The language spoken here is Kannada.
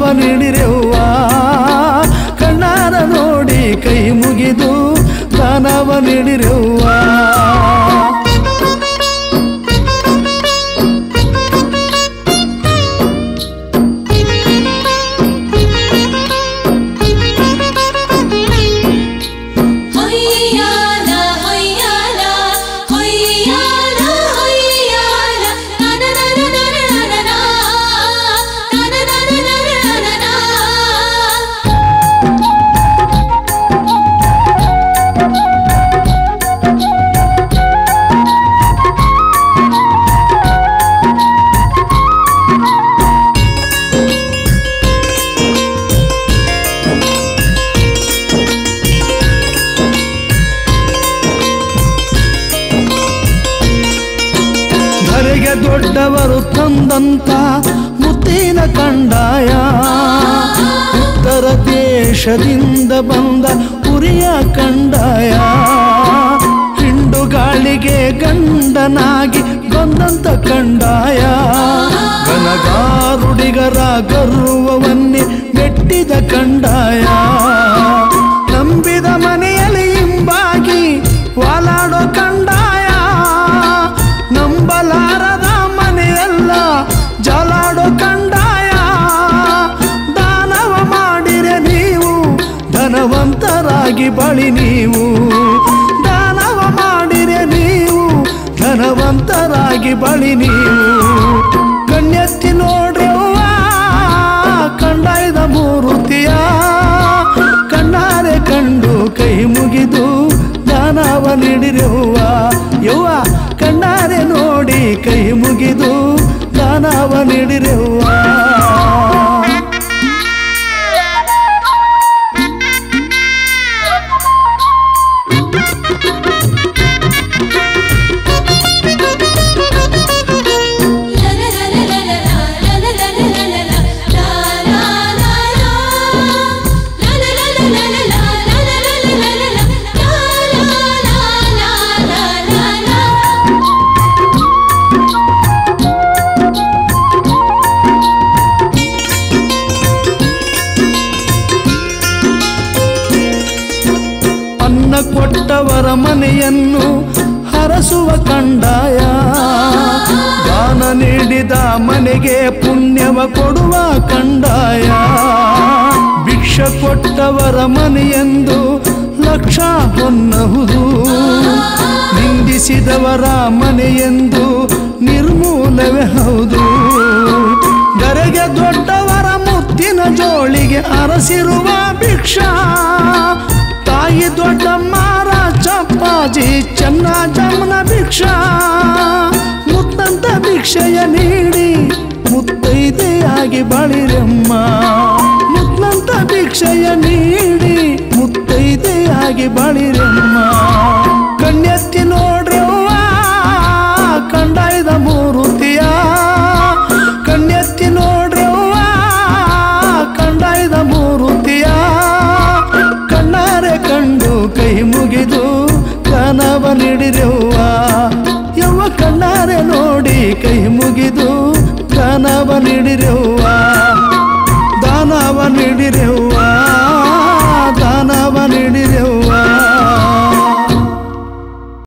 ದಾನವ ನೀಡಿರೆವ್ವ ಕಣ್ಣಾರ ನೋಡಿ ಕೈ ಮುಗಿದು ದಾನವ ನೀಡಿರೆವ್ವ ದೊಡ್ಡವರು ತಂದಂತ ಮುತ್ತಿನ ಕಂಡಾಯ ಉತ್ತರ ದೇಶದಿಂದ ಬಂದ ಉರಿಯ ಕಂಡಾಯ ಹಿಂಡು ಗಾಳಿಗೆ ಗಂಡನಾಗಿ ಬಂದಂತ ಕಂಡಾಯ ಗನಗಾರುಡಿಗರ ಗರ್ವವನ್ನೇ ಮೆಟ್ಟಿದ ಕಂಡಾಯ ನಂಬಿದ ಮನೆಯಲ್ಲಿ ಹಿಂಬಾಗಿ ವಾಲಾಡೋ ಕಂಡಾಯ ನಂಬಲಾರದ ಮನೆಯಲ್ಲ ಜಲಾಡೋ ಕಂಡಾಯ ದಾನವ ಮಾಡಿರೆ ನೀವು ಧನವಂತರಾಗಿ ಬಳಿ ನೀವು ದಾನವ ಮಾಡಿರೆ ನೀವು ಧನವಂತರಾಗಿ ಬಳಿ ನೀವು ಕಣ್ಣೆತ್ತಿ ನೋಡ್ರವ್ವ ಕಂಡಾಯ್ದ ಮೂರುತಿಯ ಕಣ್ಣಾರೆ ಕಂಡು ಕೈ ಮುಗಿದು ದಾನವ ನೀಡಿರೆವ್ವ ಯವ್ವ ಕಣ್ಣಾರೆ ನೋಡಿ ಕೈ ಮುಗಿದು ದಾನವ ನೀಡಿರೆವ್ವ ಕೊಟ್ಟವರ ಮನೆಯನ್ನು ಹರಸುವ ಕಂಡಾಯ ದಾನ ನೀಡಿದ ಮನೆಗೆ ಪುಣ್ಯವ ಕೊಡುವ ಕಂಡಾಯ ಭಿಕ್ಷ ಕೊಟ್ಟವರ ಮನೆಯೆಂದು ಲಕ್ಷ ಹೊನ್ನಹುದು ನಿಂದಿಸಿದವರ ಮನೆಯೆಂದು ನಿರ್ಮೂಲವೇ ಹೌದು ಧರೆಗೆ ದೊಡ್ಡವರ ಮುತ್ತಿನ ಜೋಳಿಗೆ ಅರಸಿರುವ ಭಿಕ್ಷಾ ತಾಯಿ ದೊಡ್ಡಮ್ಮ ಚಪ್ಪಾಜಿ ಚೆನ್ನ ಜಮನ ಭಿಕ್ಷಾ ಮುತ್ತಂತ ಭಿಕ್ಷೆಯ ನೀಡಿ ಮುತ್ತೈದೆಯಾಗಿ ಬಾಳಿರಮ್ಮ ಮುತ್ತಂತ ಭಿಕ್ಷೆಯ ನೀಡಿ ಮುತ್ತೈದೆಯಾಗಿ ಬಾಳಿರಮ್ಮ ಕಣ್ಣೆತ್ತಿ ನೋಡ್ರವ್ವ ಕಂಡಾಯ್ದ ಮೂರುತಿಯ ಕಣ್ಣೆತ್ತಿ ನೋಡ್ರವ್ವ ಕಂಡಾಯ್ದ ಮೂರುತಿಯ ಕಣ್ಣಾರೆ ಕಂಡು ಕೈ ಮುಗಿದು ದಾನವ ನೀಡಿರೆವ್ವ ಯವ್ವ ಕಣ್ಣಾರೆ ನೋಡಿ ಕೈ ಮುಗಿದು ದಾನವ ನೀಡಿರೆವ್ವ ದಾನವ ನೀಡಿರೆವ್ವ